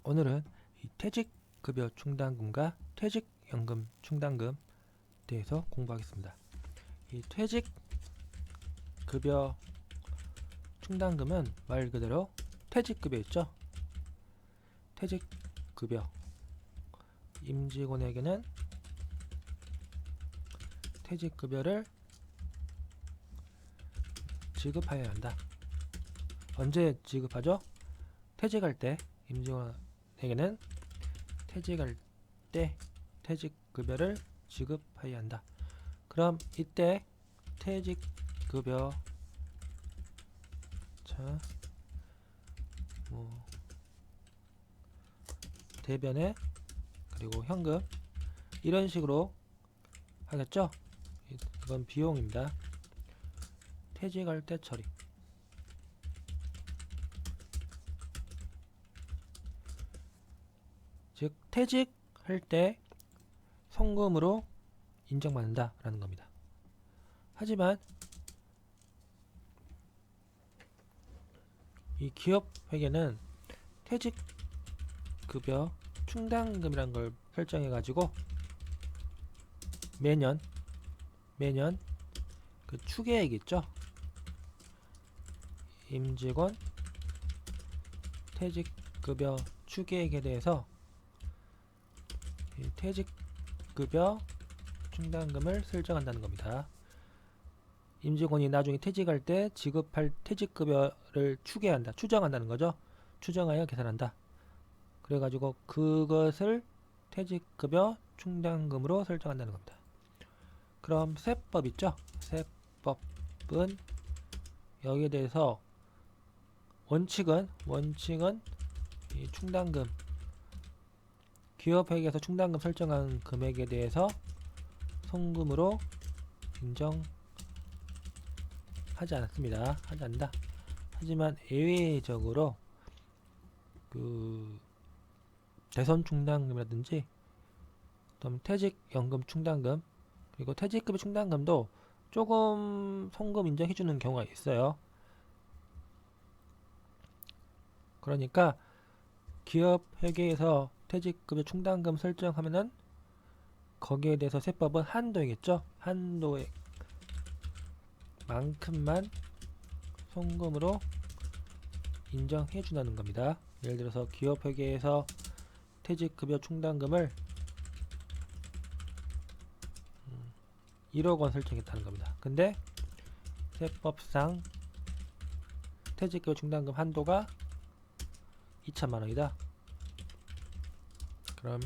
오늘은 이 퇴직급여 충당금과 퇴직연금 충당금 대해서 공부하겠습니다. 이 퇴직급여 충당금은 말 그대로 퇴직급여 있죠? 퇴직급여. 임직원에게는 퇴직급여를 지급하여야 한다. 언제 지급하죠? 퇴직할 때 임직원에게는 퇴직할 때 퇴직급여를 지급해야 한다. 그럼 이때 퇴직급여 대변에 그리고 현금 이런 식으로 하겠죠? 이건 비용입니다. 퇴직할 때 처리. 즉 퇴직할 때 성금으로 인정받는다 라는 겁니다. 하지만 이 기업회계는 퇴직급여 충당금이라는 걸 설정해 가지고 매년 그 추계액 있죠? 임직원 퇴직급여 추계액에 대해서 퇴직급여 충당금을 설정한다는 겁니다. 임직원이 나중에 퇴직할 때 지급할 퇴직급여를 추정한다는 거죠. 추정하여 계산한다. 그래가지고 그것을 퇴직급여 충당금으로 설정한다는 겁니다. 그럼 세법 있죠? 세법은 여기에 대해서 원칙은 이 충당금 기업회계에서 충당금 설정한 금액에 대해서 송금으로 인정하지 않습니다. 하지 않는다. 하지만 예외적으로 그 대손 충당금이라든지 퇴직연금 충당금 그리고 퇴직급여 충당금도 조금 송금 인정해주는 경우가 있어요. 그러니까 기업회계에서 퇴직급여 충당금 설정하면은 거기에 대해서 세법은 한도이겠죠. 한도액 만큼만 송금으로 인정해 준다는 겁니다. 예를 들어서 기업회계에서 퇴직급여 충당금을 1억 원 설정했다는 겁니다. 근데 세법상 퇴직급여 충당금 한도가 2천만 원이다. 그럼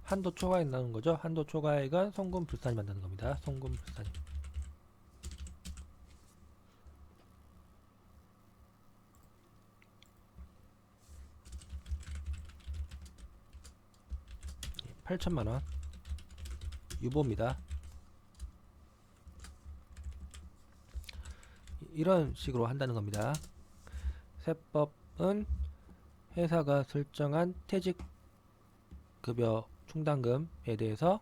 한도 초과액 나오는 거죠. 한도 초과액은 송금 불산이 만드는 겁니다. 송금 불산이. (8천만 원) 유보입니다. 이런 식으로 한다는 겁니다. 세법은 회사가 설정한 퇴직급여 충당금에 대해서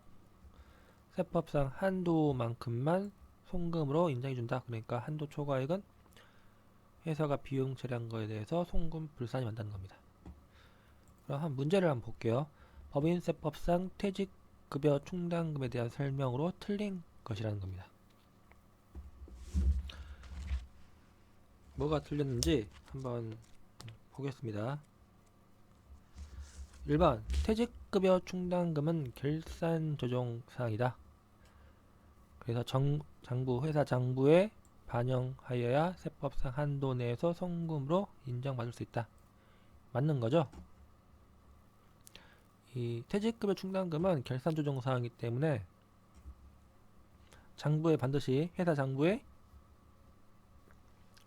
세법상 한도만큼만 송금으로 인정해준다. 그러니까 한도 초과액은 회사가 비용 처리한 거에 대해서 송금 불산이 만드는 겁니다. 그럼 한 문제를 한번 볼게요. 법인세법상 퇴직급여 충당금에 대한 설명으로 틀린 것이라는 겁니다. 뭐가 틀렸는지 한번 보겠습니다. 1번 퇴직급여 충당금은 결산 조정 사항이다. 그래서 회사 장부에 반영하여야 세법상 한도 내에서 송금으로 인정받을 수 있다. 맞는 거죠? 이 퇴직급여 충당금은 결산 조정 사항이기 때문에 장부에 반드시 회사 장부에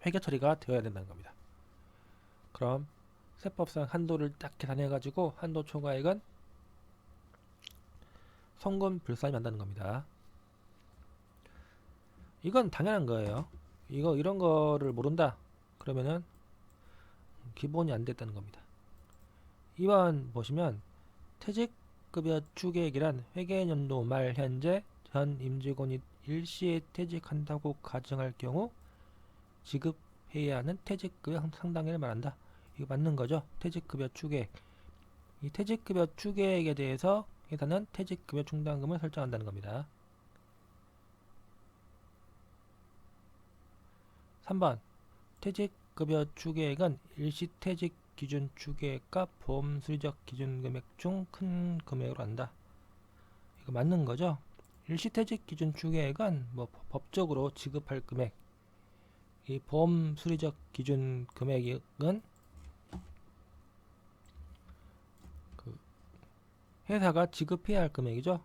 회계 처리가 되어야 된다는 겁니다. 그럼 세법상 한도를 딱 계산해 가지고 한도 초과액은 송금 불산이 만드는 겁니다. 이건 당연한 거예요. 이런 거를 모른다 그러면은 기본이 안 됐다는 겁니다. 2번 보시면 퇴직급여 추계액이란 회계연도 말 현재 전 임직원이 일시에 퇴직한다고 가정할 경우 지급해야 하는 퇴직급여 상당액을 말한다. 이거 맞는 거죠? 퇴직급여 추계액. 이 퇴직급여 추계액에 대해서 회사는 퇴직급여 충당금을 설정한다는 겁니다. 3번 퇴직급여 추계액은 일시퇴직 기준 추계액과 보험 수리적 기준 금액 중 큰 금액으로 한다. 이거 맞는 거죠? 일시퇴직 기준 추계액은 뭐 법적으로 지급할 금액, 이 보험 수리적 기준 금액은 그 회사가 지급해야 할 금액이죠.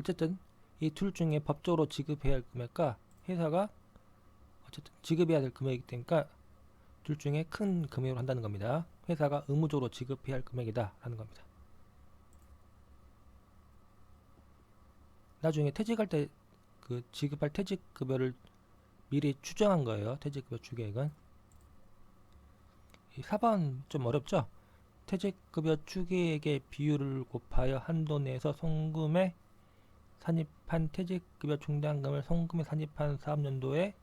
어쨌든 이 둘 중에 법적으로 지급해야 할 금액과 회사가 어쨌든 지급해야 될 금액이기 때문에 둘 중에 큰 금액으로 한다는 겁니다. 회사가 의무적으로 지급해야 할 금액이다 라는 겁니다. 나중에 퇴직할 때 그 지급할 퇴직급여를 미리 추정한 거예요. 퇴직급여 추계액은. 이 4번 좀 어렵죠? 퇴직급여 추계액의 비율을 곱하여 한도 내에서 송금에 산입한 퇴직급여 충당금을 송금에 산입한 사업연도에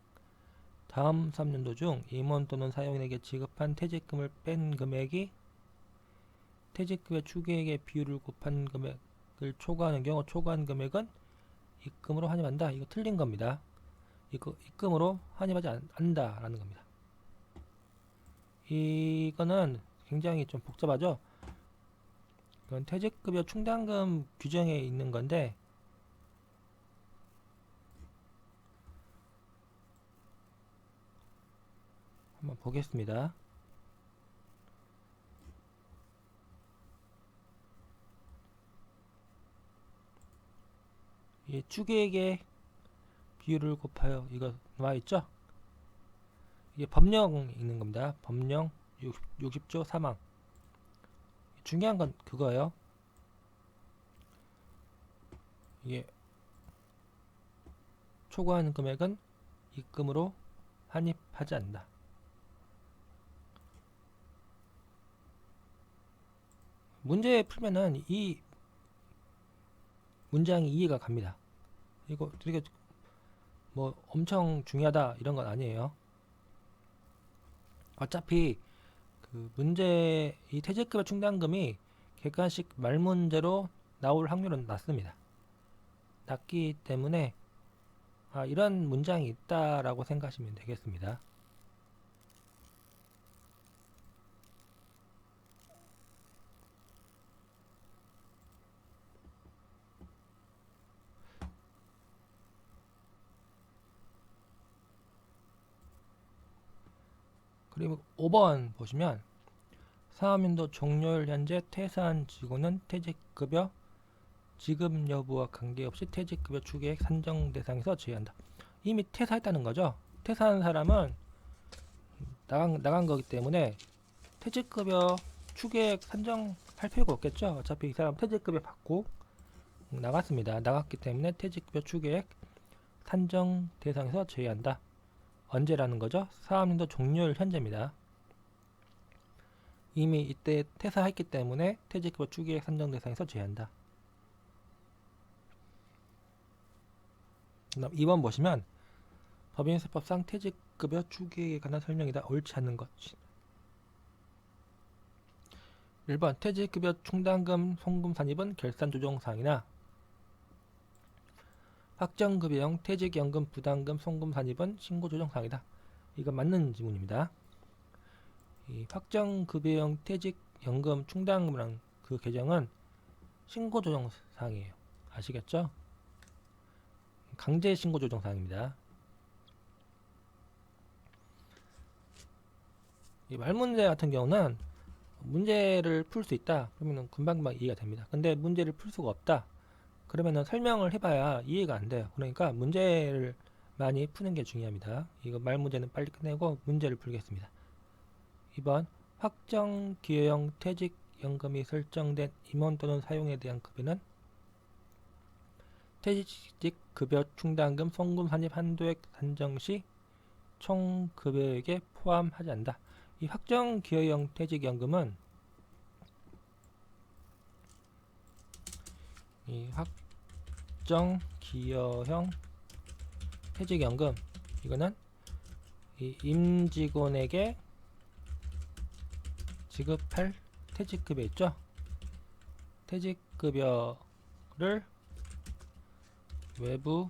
다음 사업연도 중 임원 또는 사용인에게 지급한 퇴직금을 뺀 금액이 퇴직급여 추계액의 비율을 곱한 금액을 초과하는 경우 초과한 금액은 입금으로 환입한다. 이거 틀린 겁니다. 이거 입금으로 환입하지 않는다라는 겁니다. 이거는 굉장히 좀 복잡하죠. 이건 퇴직급여 충당금 규정에 있는 건데 한번 보겠습니다. 이 추계액의 비율을 곱하여 이거 나와 있죠? 이게 법령 있는 겁니다. 법령 60조 3항. 중요한 건 그거예요. 이게 초과하는 금액은 입금으로 환입하지 않는다. 문제 풀면은 이 문장이 이해가 갑니다. 이거 되게 뭐 엄청 중요하다 이런 건 아니에요. 어차피 그 문제 이 퇴직급여 충당금이 객관식 말문제로 나올 확률은 낮습니다. 낮기 때문에 이런 문장이 있다라고 생각하시면 되겠습니다. 그리고 5번 보시면 사업연도 종료일 현재 퇴사한 직원은 퇴직급여 지급 여부와 관계없이 퇴직급여 추계액 산정 대상에서 제외한다. 이미 퇴사했다는 거죠. 퇴사한 사람은 나간 거기 때문에 퇴직급여 추계액 산정할 필요가 없겠죠. 어차피 이 사람 퇴직급여 받고 나갔습니다. 나갔기 때문에 퇴직급여 추계액 산정 대상에서 제외한다. 언제라는 거죠? 사업연도 종료일 현재입니다. 이미 이때 퇴사했기 때문에 퇴직급여 추계액 산정 대상에서 제외한다. 그다음 2번 보시면 법인세법상 퇴직급여 추계액에 관한 설명이다. 옳지 않는 것. 1번 퇴직급여 충당금 송금 산입은 결산조정사항이나 확정급여형 퇴직연금 부담금 송금 산입은 신고조정사항이다. 이건 맞는 지문입니다. 이 확정급여형 퇴직연금 충당금이라는 그 계정은 신고조정사항이에요. 아시겠죠? 강제 신고조정사항입니다. 이 말문제 같은 경우는 문제를 풀 수 있다. 그러면 금방금방 이해가 됩니다. 근데 문제를 풀 수가 없다. 그러면은 설명을 해봐야 이해가 안 돼요. 그러니까 문제를 많이 푸는 게 중요합니다. 이거 말 문제는 빨리 끝내고 문제를 풀겠습니다. 2번 확정 기여형 퇴직연금이 설정된 임원 또는 사용에 대한 급여는 퇴직급여 충당금 송금 산입 한도액 산정 시 총 급여액에 포함하지 않는다. 이 확정 기여형 퇴직연금은 이 확정 기여형 퇴직연금 이거는 이 임직원에게 지급할 퇴직급여 있죠? 퇴직급여를 외부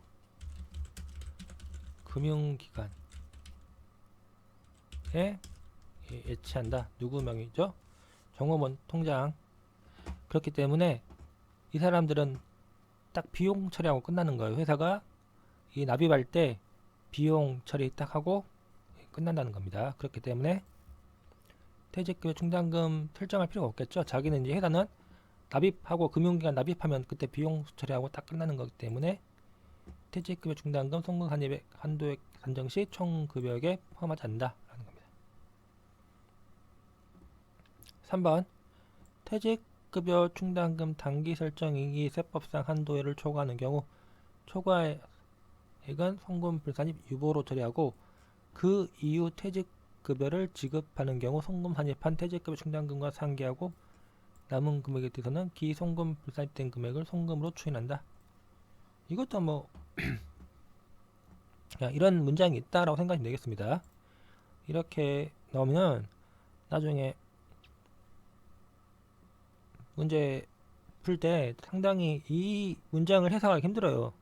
금융기관에 예치한다. 누구 명의죠? 정호원 통장. 그렇기 때문에 이 사람들은 딱 비용 처리하고 끝나는 거예요. 회사가 이 납입할 때 비용 처리 딱 하고 끝난다는 겁니다. 그렇기 때문에 퇴직급여 충당금 설정할 필요가 없겠죠. 자기는 이제 회사는 납입하고 금융기관 납입하면 그때 비용 처리하고 딱 끝나는 거기 때문에 퇴직급여 충당금 송금 한도액 산정 시 총 급여액에 포함하지 않는다라는 겁니다. 3번 퇴직급여 충당금 단기 설정이 세법상 한도액을 초과하는 경우 초과액은 송금 불산입 유보로 처리하고 그 이후 퇴직급여를 지급하는 경우 송금 산입한 퇴직급여 충당금과 상기하고 남은 금액에 대해서는 기송금 불산입된 금액을 송금으로 추인한다. 이것도 뭐 이런 문장이 있다라고 생각하시면 되겠습니다. 이렇게 넣으면 나중에 문제 풀 때 상당히 이 문장을 해석하기 힘들어요.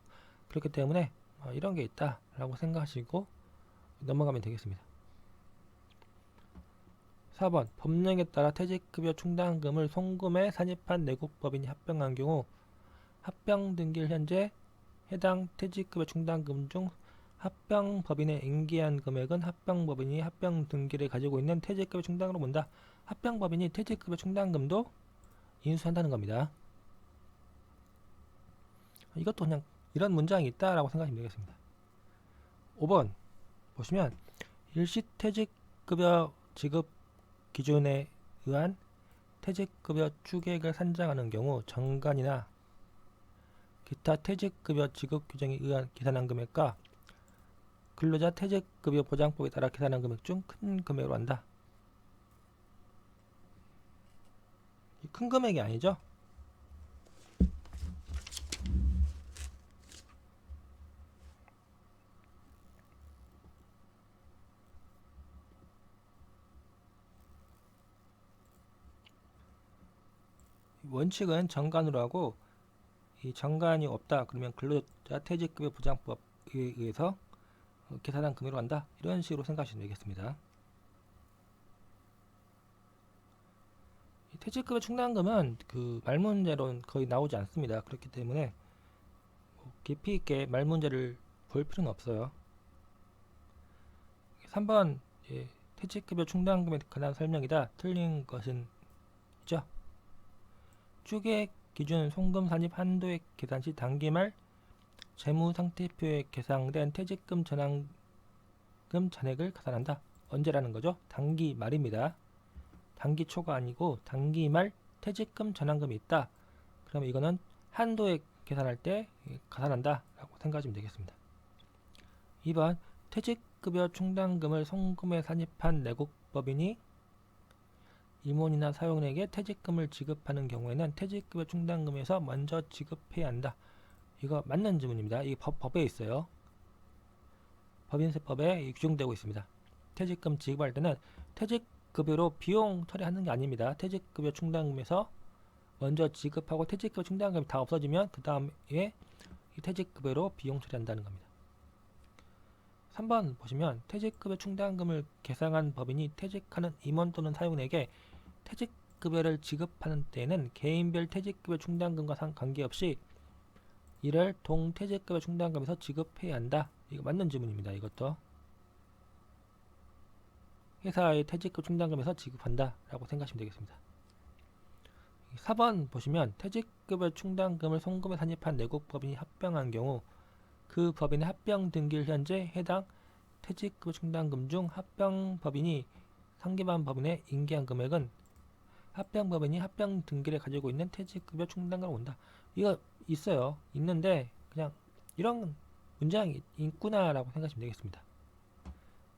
그렇기 때문에 이런 게 있다라고 생각하시고 넘어가면 되겠습니다. 4번 법령에 따라 퇴직급여 충당금을 송금에 산입한 내국법인이 합병한 경우 합병등기일 현재 해당 퇴직급여 충당금 중 합병법인에 인계한 금액은 합병법인이 합병등기를 가지고 있는 퇴직급여 충당으로 본다. 합병법인이 퇴직급여 충당금도 인수한다는 겁니다. 이것도 그냥 이런 문장이 있다라고 생각하시면 되겠습니다. 5번 보시면 일시퇴직급여 지급 기준에 의한 퇴직급여 추계액을 산정하는 경우 정관이나 기타 퇴직급여 지급 규정에 의한 계산한 금액과 근로자 퇴직급여 보장법에 따라 계산한 금액 중 큰 금액으로 한다. 큰 금액이 아니죠? 원칙은 정관으로 하고 이 정관이 없다 그러면 근로자 퇴직급여 보장법에 의해서 계산한 금액으로 한다. 이런 식으로 생각하시면 되겠습니다. 퇴직급여 충당금은 그 말문제로는 거의 나오지 않습니다. 그렇기 때문에 깊이 있게 말문제를 볼 필요는 없어요. 3번 퇴직급여 충당금에 관한 설명이다. 틀린 것은 있죠. 추계액 기준 송금 산입 한도액 계산 시 단기 말 재무상태표에 계상된 퇴직금 전환금 잔액을 계산한다. 언제라는 거죠? 단기 말입니다. 단기 초가 아니고 단기 말 퇴직금 전환금이 있다. 그러면 이거는 한도액 계산할 때 계산한다 라고 생각하시면 되겠습니다. 2번 퇴직급여 충당금을 송금에 산입한 내국법인이 임원이나 사용자에게 퇴직금을 지급하는 경우에는 퇴직급여 충당금에서 먼저 지급해야 한다. 이거 맞는 질문입니다. 이 법에 있어요. 법인세법에 규정되고 있습니다. 퇴직금 지급할 때는 퇴직급여로 비용 처리하는 게 아닙니다. 퇴직급여 충당금에서 먼저 지급하고 퇴직급여 충당금이 다 없어지면 그 다음에 이 퇴직급여로 비용 처리한다는 겁니다. 3번 보시면 퇴직급여 충당금을 계상한 법인이 퇴직하는 임원 또는 사용자에게 퇴직급여를 지급하는 때에는 개인별 퇴직급여 충당금과 관계없이 이를 동퇴직급여 충당금에서 지급해야 한다. 이거 맞는 질문입니다. 이것도 회사의 퇴직급 충당금에서 지급한다 라고 생각하시면 되겠습니다. 4번 보시면 퇴직급여 충당금을 송금에 산입한 내국법인이 합병한 경우 그 법인의 합병 등기일 현재 해당 퇴직급여 충당금 중 합병법인이 상기반 법인에 인계한 금액은 합병법인이 합병 등기를 가지고 있는 퇴직급여 충당금으로 온다. 이거 있어요. 있는데 그냥 이런 문장이 있구나 라고 생각하시면 되겠습니다.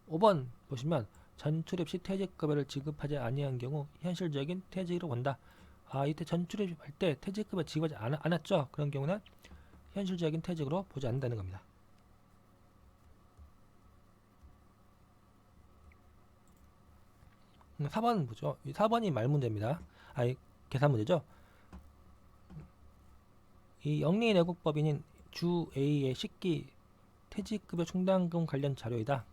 5번 보시면 전출입 시 퇴직급여를 지급하지 아니한 경우 현실적인 퇴직으로 본다. 이때 전출입할 때 퇴직급여 지급하지 않았죠. 그런 경우는 현실적인 퇴직으로 보지 않는다는 겁니다. 4번은 뭐죠? 4번이 말 문제입니다. 아니, 계산 문제죠. 이 영리 내국법인인 주 A의 식기 퇴직급여 충당금 관련 자료이다.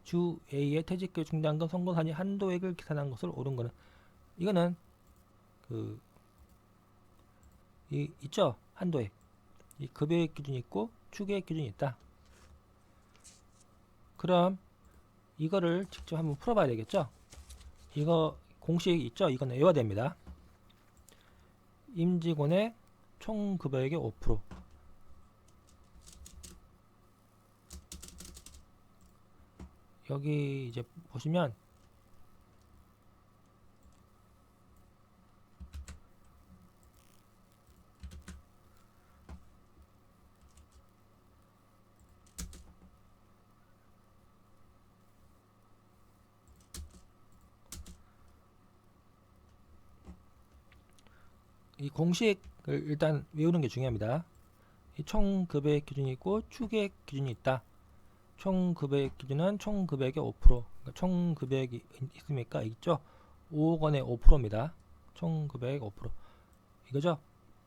주 A의 퇴직급여 충당금 선고사니 한도액을 계산한 것을 옳은 거는, 이거는 있죠. 한도액. 이 급여액 기준이 있고 추계액 기준이 있다. 그럼 이거를 직접 한번 풀어봐야 되겠죠. 이거 공식 있죠. 이거는 외워야 됩니다. 임직원의 총 급여액의 5%. 여기 이제 보시면 이 공식을 일단 외우는 게 중요합니다. 이 총 급여액 기준이 있고 추계액 기준이 있다. 총 급여액 기준은 총 급여액의 5%. 그러니까 총 급여액이 있습니까? 있죠. 5억 원의 5%입니다. 총 급여액 5%. 이거죠.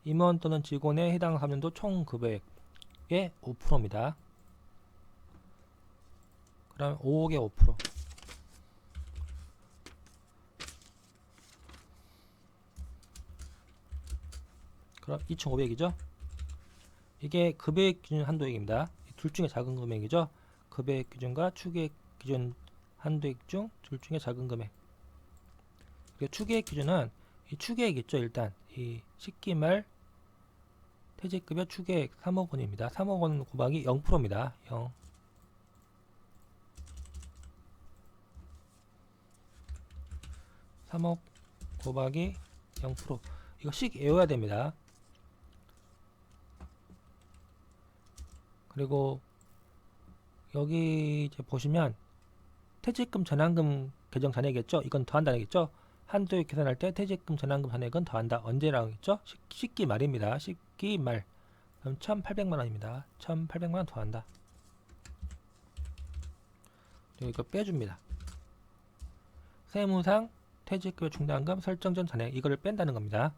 임원 또는 직원에 해당 3년도 총 급여액의 5%입니다. 그럼 5억의 5%. 그럼 2,500이죠. 이게 급여액 기준 한도액입니다. 둘 중에 작은 금액이죠. 급여액 기준과 추계액 기준 한도액 중 둘 중에 작은 금액. 그리고 추계액 기준은 이 추계액 있죠. 일단 이 식기 말 퇴직급여 추계액 3억 원입니다. 3억 원 곱하기 0%입니다. 0. 3억 곱하기 0%. 이거 씩 외워야 됩니다. 그리고 여기 이제 보시면 퇴직금 전환금 계정 잔액이겠죠. 이건 더한다는 얘기죠. 한도액 계산할 때 퇴직금 전환금 잔액은 더한다. 언제라고 했죠? 식기 말입니다. 식기 말. 그럼 1,800만 원입니다. 1,800만 원 더한다. 그리고 이거 빼줍니다. 세무상 퇴직급여 충당금 설정 전 잔액, 이거를 뺀다는 겁니다.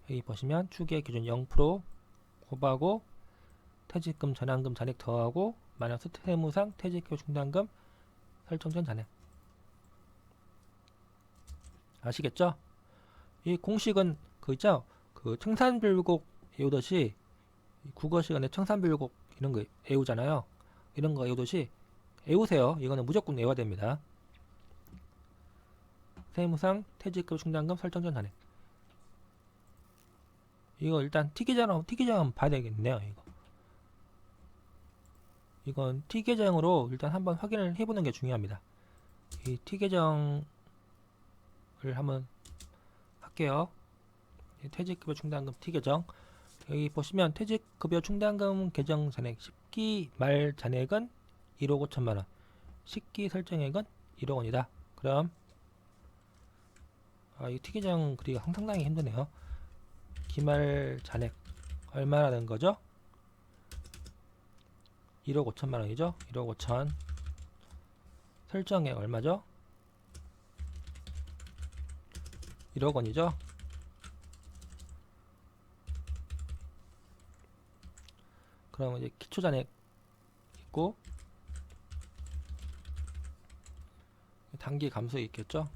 여기 보시면 추계 기준 0% 곱하고 퇴직금 전환금 잔액 더하고 마이너스 세무상 퇴직급여 충당금 설정 전 잔액. 아시겠죠? 이 공식은 그 있죠? 그 청산별곡 외우듯이 국어 시간에 청산별곡 이런 거 외우잖아요. 이런 거 외우듯이 외우세요. 이거는 무조건 외워야 됩니다. 세무상 퇴직급여 충당금 설정 전 잔액. 이거 일단 T계정 한번 봐야 되겠네요. 이건 T계정으로 일단 한번 확인을 해보는 게 중요합니다. 이 T계정을 한번 할게요. 퇴직급여 충당금 T계정. 여기 보시면 퇴직급여 충당금 계정 잔액 10기 말 잔액은 1억 5천만원, 10기 설정액은 1억 원이다. 그럼 이 T계정 그리기가 상당히 힘드네요. 기말 잔액 얼마라는 거죠? 1억 5천만 원이죠. 1억 5천. 설정액 얼마죠? 1억 원이죠. 그럼 이제 기초 잔액 있고 단기 감소 있겠죠.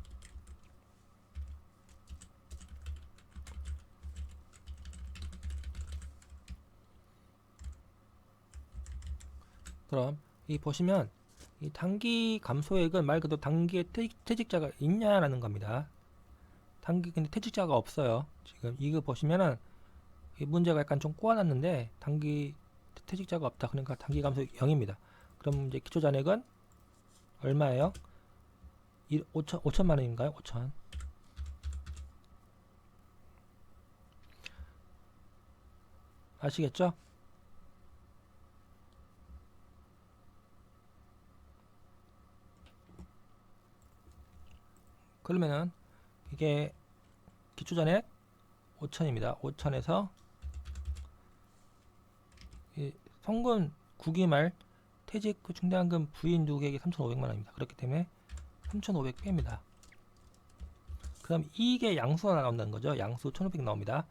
그럼 이 보시면 이 단기 감소액은 말 그대로 단기에 퇴직자가 있냐라는 겁니다. 단기 근데 퇴직자가 없어요. 지금 이거 보시면은 이 문제가 약간 좀 꼬아놨는데 단기 퇴직자가 없다. 그러니까 단기 감소 0입니다. 그럼 이제 기초 잔액은 얼마예요? 5천만 원인가요? 5천. 아시겠죠? 그러면은 이게 기초잔액 5천입니다. 5천에서 성금 9기 말 퇴직 후 충당금 부인 누구에게 3,500만 원입니다. 그렇기 때문에 3,500 뺍니다. 그럼 이게 양수가 나온다는 거죠. 양수 1500 나옵니다.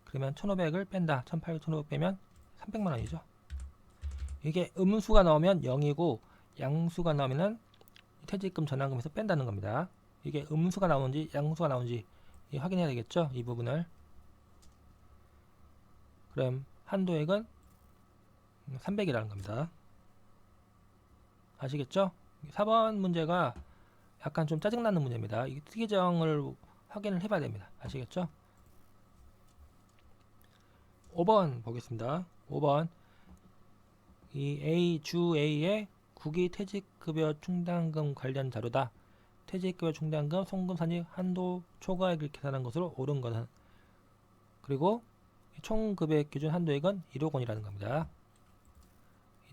그러면 1500을 뺀다. 1800, 1500 빼면 300만 원이죠. 이게 음수가 나오면 0이고 양수가 나오면은 퇴직금 전환금에서 뺀다는 겁니다. 이게 음수가 나오는지 양수가 나오는지 확인해야 되겠죠. 이 부분을. 그럼 한도액은 300이라는 겁니다. 아시겠죠? 4번 문제가 약간 좀 짜증나는 문제입니다. 이 특이정을 확인을 해봐야 됩니다. 아시겠죠? 5번 보겠습니다. 5번 이 주 A의 국이 퇴직급여 충당금 관련 자료다. 퇴직급여 충당금 송금 산입 한도 초과액을 계산한 것으로 옳은 것은, 그리고 총 금액 기준 한도액은 1억 원이라는 겁니다.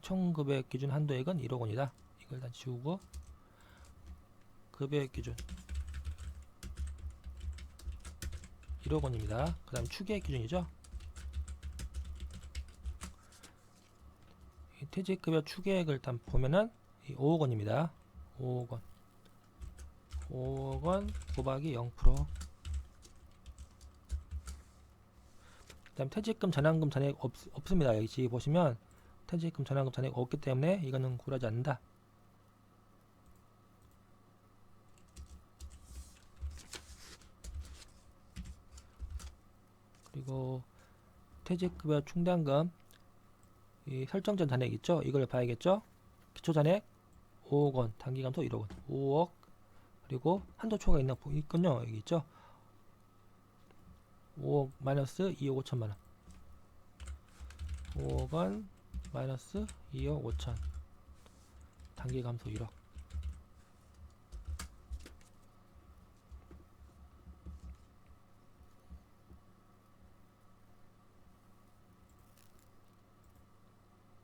총 금액 기준 한도액은 1억 원이다. 이걸 다 지우고 금액 기준 1억 원입니다. 그 다음 추계액 기준이죠. 퇴직급여 추계액을 일단 보면은 5억 원입니다. 5억 원. 5억 원 곱하기 0%. 그다음 퇴직금 전환금 잔액 없습니다. 여기 보시면 퇴직금 전환금 잔액 없기 때문에 이거는 고려하지 않는다. 그리고 퇴직급여 충당금 이 설정전 잔액 있죠? 이걸 봐야겠죠? 기초 잔액 5억 원, 단기 감소 1억 원, 5억, 그리고 한도 초과 있군요. 여기 있죠? 5억 마이너스 2억 5천만 원. 5억 원 마이너스 2억 5천. 단기 감소 1억.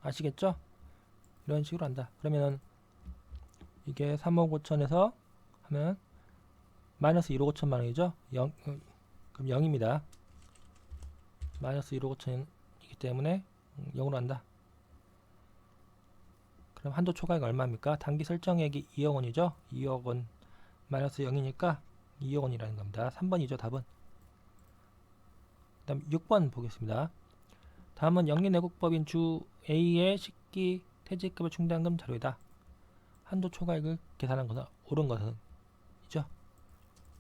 아시겠죠? 이런 식으로 한다. 그러면은 이게 3억 5천에서 하면 마이너스 1억 5천만 원이죠? 0, 그럼 0입니다. 마이너스 1억 5천이기 때문에 0으로 한다. 그럼 한도 초과액 얼마입니까? 단기 설정액이 2억 원이죠? 2억 원 마이너스 0이니까 2억 원이라는 겁니다. 3번이죠, 답은. 그 다음 6번 보겠습니다. 다음은 영리내국법인 주 A의 식기 퇴직급여 충당금 자료이다. 한도 초과액을 계산한 것은 옳은 것은 이죠.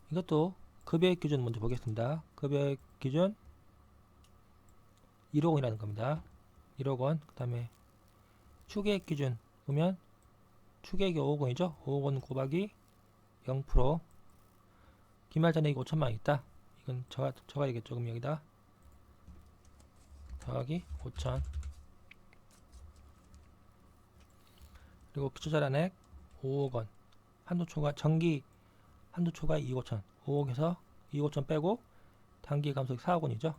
이것도 급여액 기준 먼저 보겠습니다. 급여액 기준 1억 원이라는 겁니다. 1억 원. 그 다음에 추계액 기준 보면 추계액이 5억 원이죠. 5억 원 곱하기 0%. 기말 잔액이 5천만 원 있다. 이건 적어야겠죠. 그럼 여기다 더하기 5천. 그리고 기초자산액 5억 원. 한도 초과 정기 한도 초과 2억 5천. 5억에서 2억 5천 빼고 단기 감소액 4억 원이죠.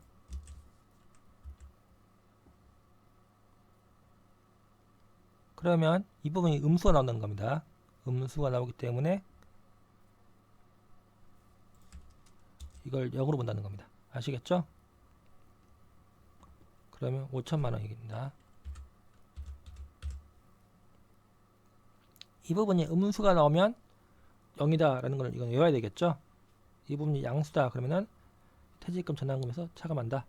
그러면 이 부분이 음수가 나온다는 겁니다. 음수가 나오기 때문에 이걸 0으로 본다는 겁니다. 아시겠죠? 그러면 5천만 원입니다. 이 부분이 음수가 나오면 0이다 라는 걸 이건 외워야 되겠죠? 이 부분이 양수다 그러면은 퇴직금 전환금에서 차감한다.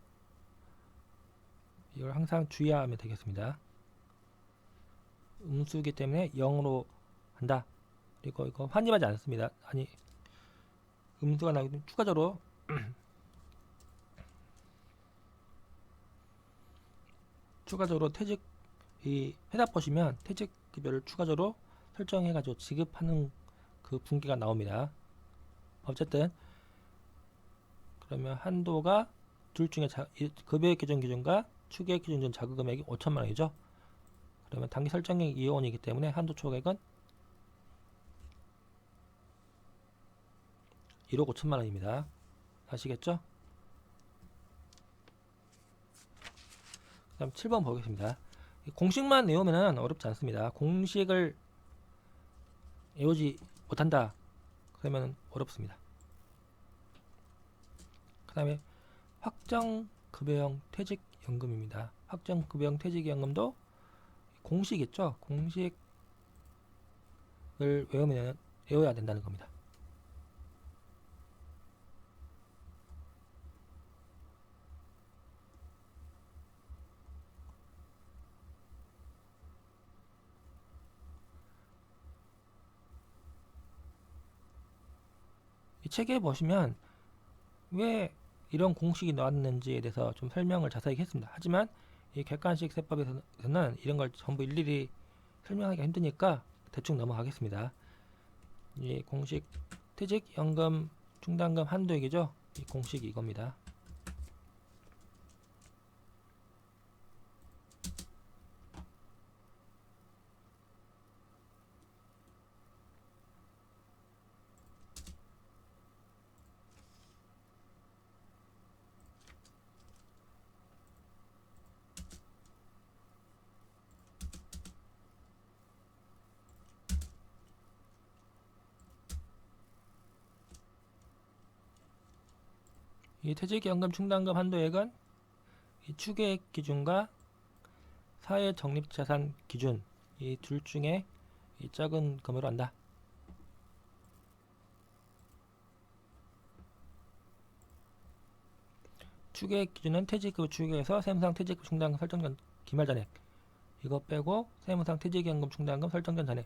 이걸 항상 주의하면 되겠습니다. 음수이기 때문에 0으로 한다. 그리고 이거 환입하지 않습니다. 아니, 음수가 나오기 때문에 추가적으로 퇴직 이 해답 보시면 퇴직급여를 추가적으로 설정해가지고 지급하는 그 분기가 나옵니다. 어쨌든 그러면 한도가 둘 중에 급여액 기준 기준과 추계액 기준 자구금액이 5천만 원이죠. 그러면 단기 설정액 2억 원이기 때문에 한도 초과액은 1억 5천만 원입니다. 아시겠죠? 그 다음 7번 보겠습니다. 공식만 외우면 어렵지 않습니다. 공식을 외우지 못한다 그러면 어렵습니다. 그 다음에 확정급여형 퇴직연금입니다. 확정급여형 퇴직연금도 공식 있죠? 공식을 외워야 된다는 겁니다. 책에 보시면 왜 이런 공식이 나왔는지에 대해서 좀 설명을 자세히 했습니다. 하지만 이 객관식 세법에서는 이런 걸 전부 일일이 설명하기가 힘드니까 대충 넘어가겠습니다. 이 공식 퇴직연금 충당금 한도액이죠. 이 공식이 이겁니다. 이 퇴직연금 충당금 한도액은 이 추계액 기준과 사회 적립자산 기준 이 둘 중에 이 작은 금액으로 한다. 추계액 기준은 퇴직급 추계에서 세무상 퇴직급 충당금 설정 전 기말 잔액 이거 빼고 세무상 퇴직연금 충당금 설정 전 잔액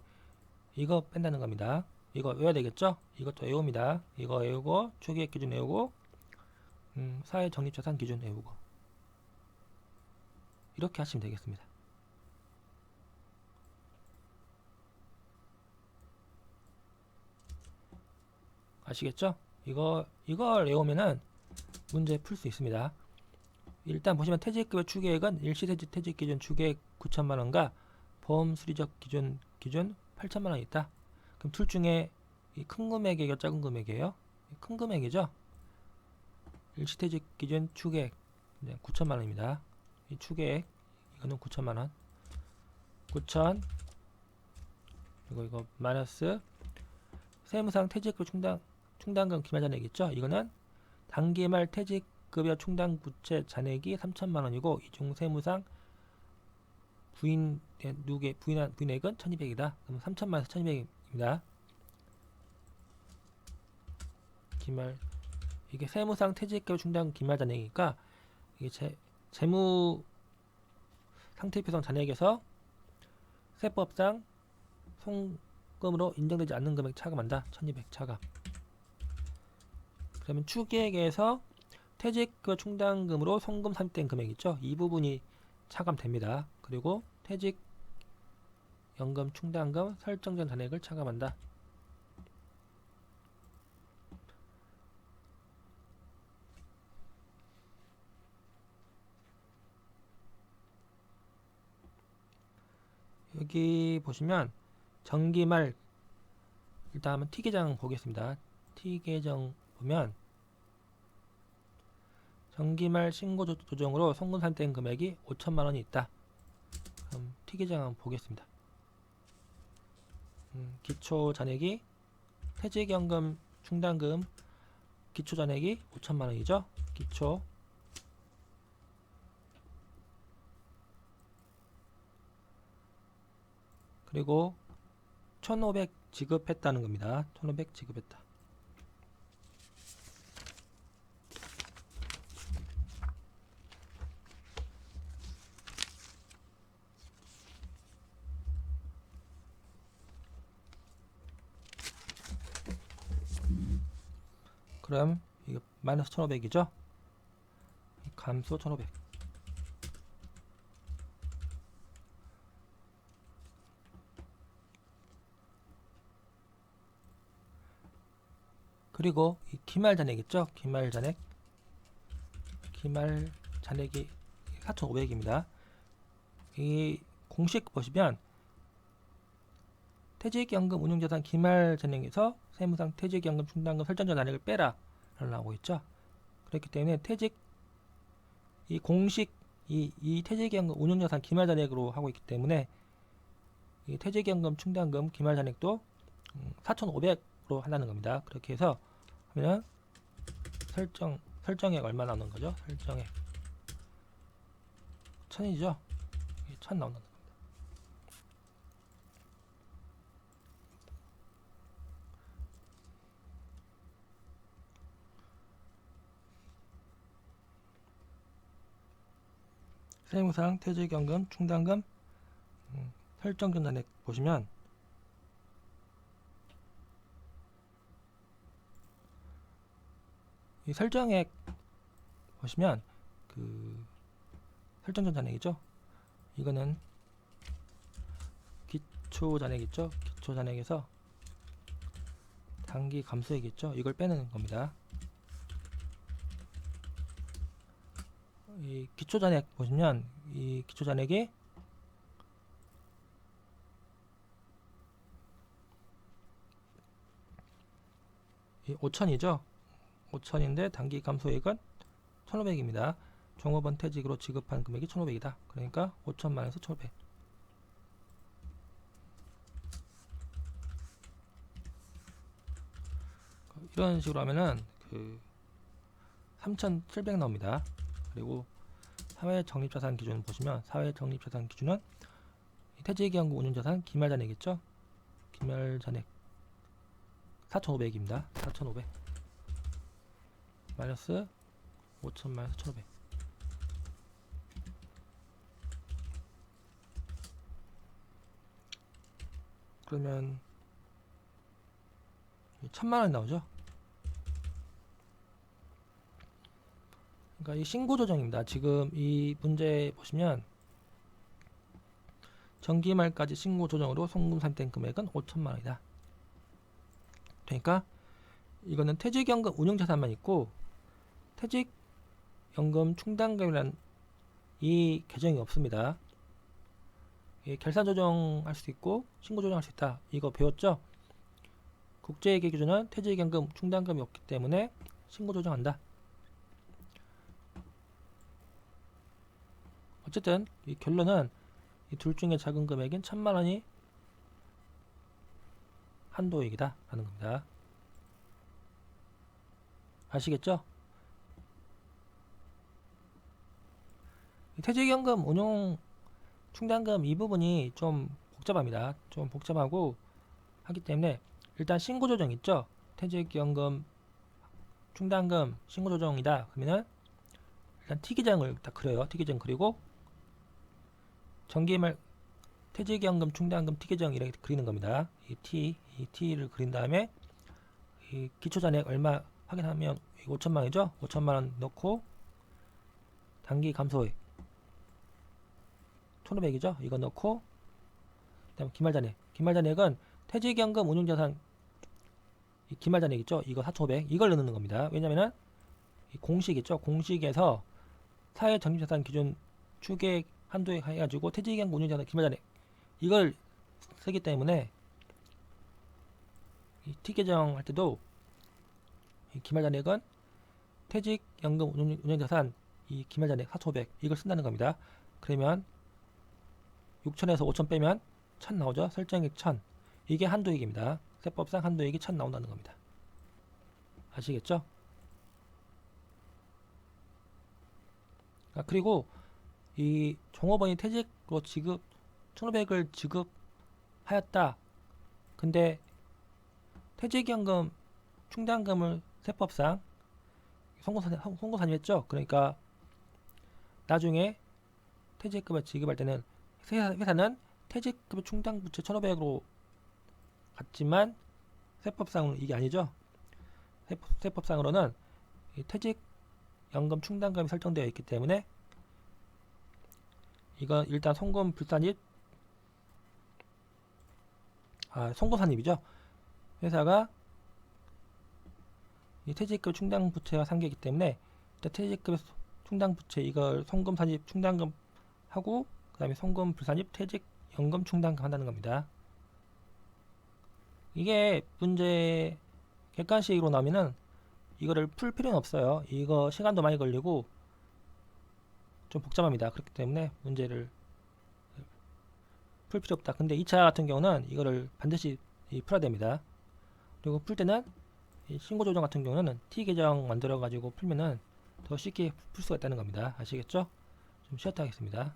이거 뺀다는 겁니다. 이거 외워야 되겠죠? 이것도 외웁니다. 이거 외우고 추계액 기준 외우고 사회 적립자산 기준 외우고 이렇게 하시면 되겠습니다. 아시겠죠? 이걸 외우면은 문제 풀 수 있습니다. 일단 보시면 퇴직급의 추계액은 일시퇴직 퇴직기준 추계액 9천만원과 보험 수리적 기준 8천만원이 있다. 그럼 둘 중에 이 큰 금액이에요? 작은 금액이에요? 큰 금액이죠? 일시퇴직 기준 추계액 9천만원입니다. 이 추계액 이거는 9천만원 9천 그리고 이거 마이너스 세무상 퇴직급 충당금 기말 잔액 있죠? 이거는 단기 말 퇴직급여 충당 부채 잔액이 3천만원이고 이중 세무상 부인액은 1200이다. 그럼 3천만원에서 1200입니다. 기말 이게 세무상 퇴직급여 충당 기말 잔액이니까 이게 재무 상태표상 잔액에서 세법상 송금으로 인정되지 않는 금액 차감한다. 1200 차감. 그러면 추계액에서 퇴직급여 충당금으로 송금 삽입된 금액 있죠? 이 부분이 차감됩니다. 그리고 퇴직연금 충당금 설정전 잔액을 차감한다. 여기 보시면 정기말 일단 한번 T계정 보겠습니다. T계정 보면 정기말 신고 조정으로 송금 삽입된 금액이 5천만원이 있다. 그럼 T계정 한번 보겠습니다. 기초 잔액이 퇴직연금 충당금 기초 잔액이 5천만원이죠. 기초 그리고 1,500 지급했다는 겁니다. 1,500 지급했다. 그럼 이거 마이너스 1,500이죠? 감소 1,500. 그리고 이 기말 잔액 있죠? 기말 잔액이 4,500입니다. 이 공식 보시면 퇴직연금 운용자산 기말 잔액에서 세무상 퇴직연금 충당금 설정전 잔액을 빼라 라고 나오고 있죠. 그렇기 때문에 이 공식 이 퇴직연금 운용자산 기말 잔액으로 하고 있기 때문에 이 퇴직연금 충당금 기말 잔액도 4,500으로 한다는 겁니다. 그렇게 해서 하면 설정액 얼마 나오는 거죠? 설정액 1000이죠? 1000 나온다는 겁니다. 세무상 퇴직연금 충당금 설정전 잔액 보시면 이 설정액 보시면 그 설정 전 잔액이죠. 이거는 기초 잔액 있죠. 기초 잔액에서 단기 감소액 있죠. 이걸 빼는 겁니다. 이 기초 잔액 보시면 이 기초 잔액이 이 5천이죠. 5천인데 단기 감소액은 1,500입니다. 종업원 퇴직으로 지급한 금액이 1,500이다. 그러니까 5천만에서 1,500. 이런 식으로 하면은 그 3,700 나옵니다. 그리고 사회 적립자산 기준 보시면 사회 적립자산 기준은 퇴직연금 운용자산 기말잔액 있죠. 기말잔액 4,500입니다. 4,500 마이너스 5천 마이너스 1,500. 그러면 1,000만원 나오죠. 그러니까 이 신고 조정입니다. 지금 이 문제 보시면 정기말까지 신고 조정으로 송금 산입된 금액은 5천만원이다. 그러니까 이거는 퇴직연금 운용자산만 있고 퇴직연금 충당금이라는 이 계정이 없습니다. 결산 조정할 수 있고 신고 조정할 수 있다. 이거 배웠죠? 국제회계 기준은 퇴직연금 충당금이 없기 때문에 신고 조정한다. 어쨌든 이 결론은 이 둘 중에 작은 금액인 1,000만원이 한도액이다 라는 겁니다. 아시겠죠? 퇴직연금 운용 충당금 이 부분이 좀 복잡합니다. 좀 복잡하고 하기 때문에 일단 신고 조정 있죠? 퇴직연금 충당금 신고 조정이다. 그러면은 일단 T계정을 딱 그려요. T계정 그리고 정기말 퇴직연금 충당금 T계정 이렇게 그리는 겁니다. 이 T를 그린 다음에 이 기초잔액 얼마 확인하면 5천만원이죠? 5천만원 넣고 단기 감소액 1,500이죠? 이거 넣고 그다음 기말잔액 기말잔액은 퇴직연금 운용자산 이 기말잔액 있죠? 이거 4,500 이걸 넣는 겁니다. 왜냐면은 이 공식 있죠? 공식에서 사회적립자산 기준 추계액 한도에 해가지고 퇴직연금 운용자산 기말잔액 이걸 쓰기 때문에 이 T계정 할 때도 이 기말잔액은 퇴직연금 운용자산 이 기말잔액 4,500 이걸 쓴다는 겁니다. 그러면 6천에서 5천 빼면 1,000 나오죠. 설정액 1,000 이게 한도액입니다. 세법상 한도액이 1,000 나온다는 겁니다. 아시겠죠? 그리고 이 종업원이 퇴직으로 지급 1,500을 지급하였다. 근데 퇴직연금 충당금을 세법상 송고산입했죠. 그러니까 나중에 퇴직금을 지급할 때는 회사는 퇴직금 충당부채 1,500으로 갔지만 세법상으로는 이게 아니죠. 세법상으로는 퇴직연금 충당금이 설정되어 있기 때문에 이건 일단 송금 불산입 송고산입이죠. 회사가 이 퇴직금 충당부채와 상계이기 때문에 일단 퇴직금 충당부채 이걸 송금 산입 충당금 하고 그 다음에 송금 불산입 퇴직연금 충당금 한다는 겁니다. 이게 문제 객관식으로 나오면은 이거를 풀 필요는 없어요. 이거 시간도 많이 걸리고 좀 복잡합니다. 그렇기 때문에 문제를 풀 필요 없다. 근데 2차 같은 경우는 이거를 반드시 풀어야 됩니다. 그리고 풀 때는 이 신고 조정 같은 경우는 T 계정 만들어 가지고 풀면은 더 쉽게 풀 수가 있다는 겁니다. 아시겠죠? 좀 쉬었다 하겠습니다.